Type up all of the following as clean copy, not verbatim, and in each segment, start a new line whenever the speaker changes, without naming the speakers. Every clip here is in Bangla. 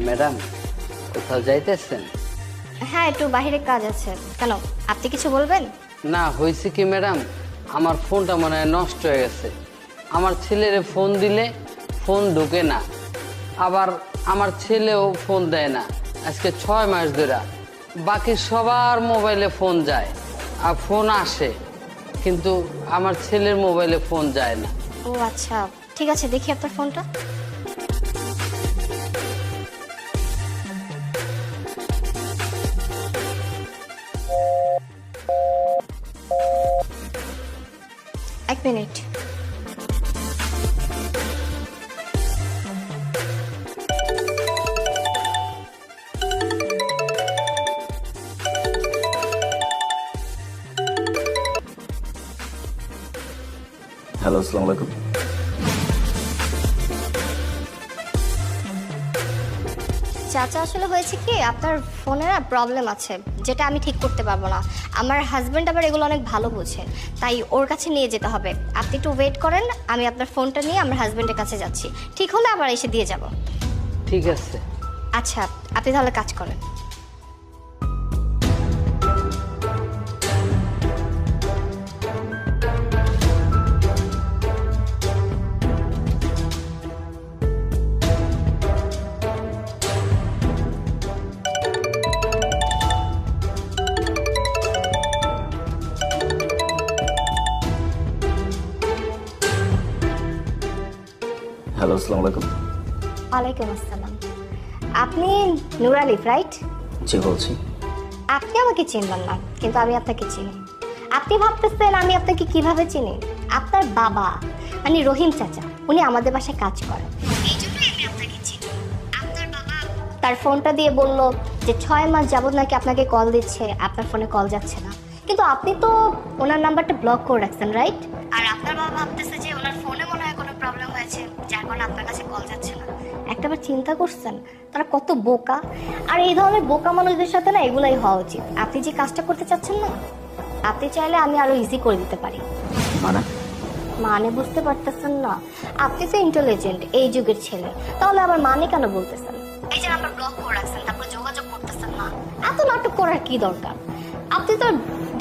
ম্যাডাম, কোথাও যাইতেছেন?
হ্যাঁ, একটু বাইরে কাজ আছে। কেন, আপনি কিছু বলবেন?
না, হয়েছে কি ম্যাডাম, আমার ফোনটা মনে হয় নষ্ট হয়ে গেছে। আমার ছেলের ফোন দিলে ফোন ঢোকে না, আবার আমার ছেলেও ফোন দেয় না আজকে 6 মাস ধরে। বাকি সবার মোবাইলে ফোন যায় আর ফোন আসে, কিন্তু আমার ছেলের মোবাইলে ফোন যায় না।
ও আচ্ছা, ঠিক আছে, দেখি আপনার ফোনটা। এক মিনিট।
হ্যালো, আসসালামু আলাইকুম।
চাচা, আসলে হয়েছে কি, আপনার ফোনে না প্রবলেম আছে, যেটা আমি ঠিক করতে পারবো না। আমার হাজব্যান্ড আবার এগুলো অনেক ভালো বোঝে, তাই ওর কাছে নিয়ে যেতে হবে। আপনি একটু ওয়েট করেন, আমি আপনার ফোনটা নিয়ে আমার হাজব্যান্ডের কাছে যাচ্ছি। ঠিক হলে আবার এসে দিয়ে যাব।
ঠিক আছে।
আচ্ছা, আপনি তাহলে কাজ করেন।
হ্যালো, আসসালামু আলাইকুম।
ওয়ালাইকুম আসসালাম। আপনি নূর আলিফ, রাইট?
জি, বলছি।
আপনি আমাকে চিনবেন না, কিন্তু আমি আপনাকে চিনি। আপনি ভাবতেছেন আমি আপনাকে কিভাবে চিনি? আপনার বাবা মানে রহিম চাচা, উনি আমাদের বাসায় কাজ করেন, এই জন্যই আমি আপনাকে চিনি। আপনার বাবা তার ফোনটা দিয়ে বলল যে 6 মাস যাবত নাকি আপনাকে কল দিচ্ছে, আপনার ফোনে কল যাচ্ছে না। কিন্তু আপনি তো ওনার নাম্বারটা ব্লক করে রাখছেন, রাইট? আর আপনার বাবা ভাবতেছে যে ওনার ফোনে মনে হয় কোনো প্রবলেম হয়েছে, যার কারণে আপনার কাছে কল যাচ্ছে না। একটাবার চিন্তা করছেন তারা কত বোকা? আর এই ধরনের বোকা মানুষদের সাথে না এগুলাই হওয়া উচিত। আপনি যে কাজটা করতে চাচ্ছেন না, আপনি চাইলে আমি আরো ইজি করে দিতে পারি। মানে বুঝতে পারতেছেন না? আপনি তো ইন্টেলিজেন্ট, এই যুগের ছেলে, তাহলে আবার মানে কেন বলতেছেন? এই যে নাম্বার ব্লক করে রাখছেন, তারপর যোগাযোগ করতেছেন না, এত নাটক করার কি দরকার? আপনি তো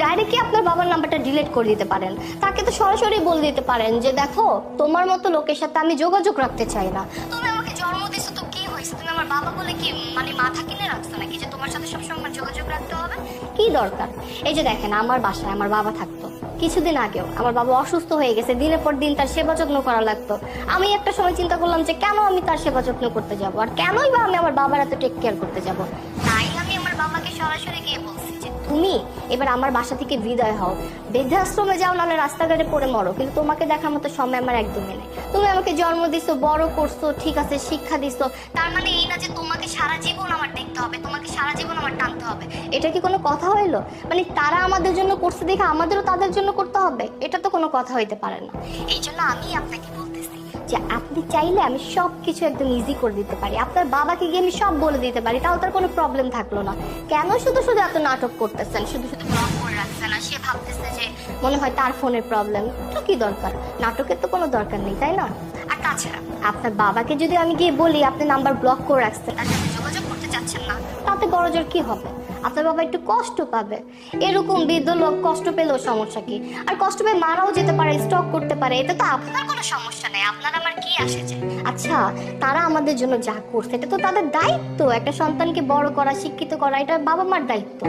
ডাইরেক্টলি আপনার বাবার নাম্বারটা ডিলিট করে দিতে পারেন। তাকে তো সরাসরি বলে দিতে পারেন যে দেখো, তোমার মতো লোকের সাথে আমি যোগাযোগ রাখতে চাই না। তুমি আমাকে জন্ম দিছো তো কি হয়েছে? তুমি আমার বাবা বলে কি মানে মাথা কিনে রাখছো নাকি যে তোমার সাথে সবসময় আমার যোগাযোগ রাখতে হবে? কি দরকার? এই যে দেখেন, আমার বাসায় আমার বাবা থাকতো, কিছুদিন আগেও আমার বাবা অসুস্থ হয়ে গেছে, দিনের পর দিন তার সেবা যত্ন করা লাগতো। আমি একটা সময় চিন্তা করলাম যে কেন আমি তার সেবা যত্ন করতে যাব, আর কেনই বা আমি আমার বাবার এত টেক কেয়ার করতে যাব। তাই আমি আমার বাবাকে সরাসরি গিয়ে বলছি যে তুমি এবার আমার বাসা থেকে বিদায় হও, বৃদ্ধাশ্রমে যাও, নাহলে রাস্তাঘাটে পড়ে মরো, কিন্তু তোমাকে দেখার মতো সময় আমার একদমই নেই। তুমি আমাকে জন্ম দিছো, বড় করছো, ঠিক আছে, শিক্ষা দিছো, তার মানে এই না যে তোমাকে সারা জীবন আমার দেখতে হবে, তোমাকে সারা জীবন আমার টানতে হবে। এটা কি কোনো কথা হইলো? মানে তারা আমাদের জন্য করছে দেখে আমাদেরও তাদের জন্য করতে হবে? এটা তো কোনো কথা হইতে পারে না। এই জন্য আমি আপনাকে বলতেছি যে আপনি চাইলে আমি সব কিছু একদম ইজি করে দিতে পারি। আপনার বাবাকে গিয়ে আমি সব বলে দিতে পারি, তাও তার কোনো প্রবলেম থাকলো না। কেন শুধু শুধু এত নাটক করতেছেন, শুধু শুধু ব্লক করে রাখছেন, আর সে ভাবতেছে যে মনে হয় তার ফোনের প্রবলেম? তো কি দরকার? নাটকের তো কোনো দরকার নেই, তাই না? আর তাছাড়া আপনার বাবাকে যদি আমি গিয়ে বলি আপনি নাম্বার ব্লক করে রাখছেন, তার সাথে যোগাযোগ করতে চাচ্ছেন না, তাতে বড়জোর কি হবে? আপনার বাবা একটু কষ্ট পাবে। এরকম বৃদ্ধ লোক কষ্ট পেলেও সমস্যা কি? আর কষ্ট পেয়ে মারাও যেতে পারে, স্টক করতে পারে, এতে তো আপনার কোনো সমস্যা নেই। আপনার আমার কি আসে যায়? আচ্ছা, তারা আমাদের জন্য যা করছে এটা তো তাদের দায়িত্ব। একটা সন্তানকে বড় করা, শিক্ষিত করা, এটা বাবা মার দায়িত্ব।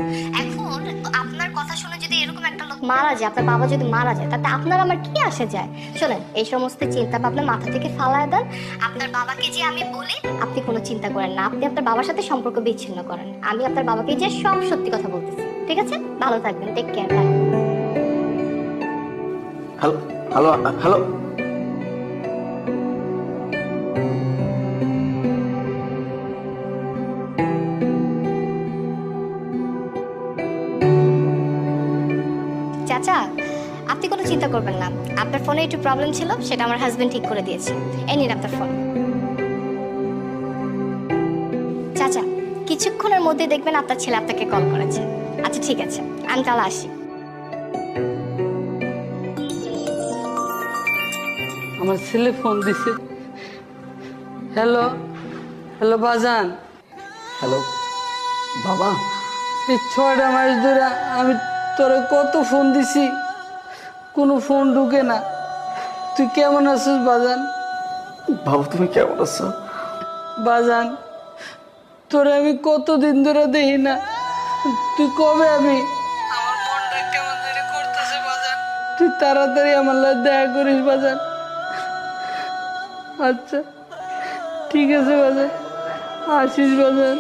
এখন আপনার কথা শুনে যদি এরকম একটা লোক মারা যায়, আপনার বাবা যদি মারা যায়, তাতে আপনার আমার কি আসে যায়? শোনেন, এই সমস্ত চিন্তা ভাবনা মাথা থেকে ফালায় দেন। আপনার বাবাকে যে আমি বলি আপনি কোনো চিন্তা করেন না, আপনি আপনার বাবার সাথে সম্পর্ক বিচ্ছিন্ন করেন। আমি আপনার বাবাকে যে সব সত্যি কথা বলতেছি, ঠিক আছে? ভালো থাকবেন, take care, bye.
Hello, hello, hello.
চাচা, আপনি কোনো চিন্তা করবেন না, আপনার ফোনে একটু প্রবলেম ছিল, সেটা আমার হাজবেন্ড ঠিক করে দিয়েছে। এই নিন আপনার ফোন। চাচা, কিছুক্ষণের মধ্যে দেখবেন আপনার ছেলে আপনাকে কল করেছে। আচ্ছা ঠিক আছে, আমি তাহলে আসি।
আমার ছেলে ফোন দিছে। হ্যালো, হ্যালো বাজান,
হ্যালো বাবা।
এই 6টা মাস ধরে আমি তোরে কত ফোন দিছি, কোনো ফোন ঢুকে না। তুই কেমন আছিস বাজান?
বাবা তুমি কেমন আছো?
বাজান, তোরে আমি কতদিন ধরে দেখি না, তুই কবে? আমি আমার মনটা কেমন জানি করতেছে বাজান, তুই তাড়াতাড়ি আমার লাগে দেখা করিস বাজান। আচ্ছা ঠিক আছে বাজান, আসিস বাজান।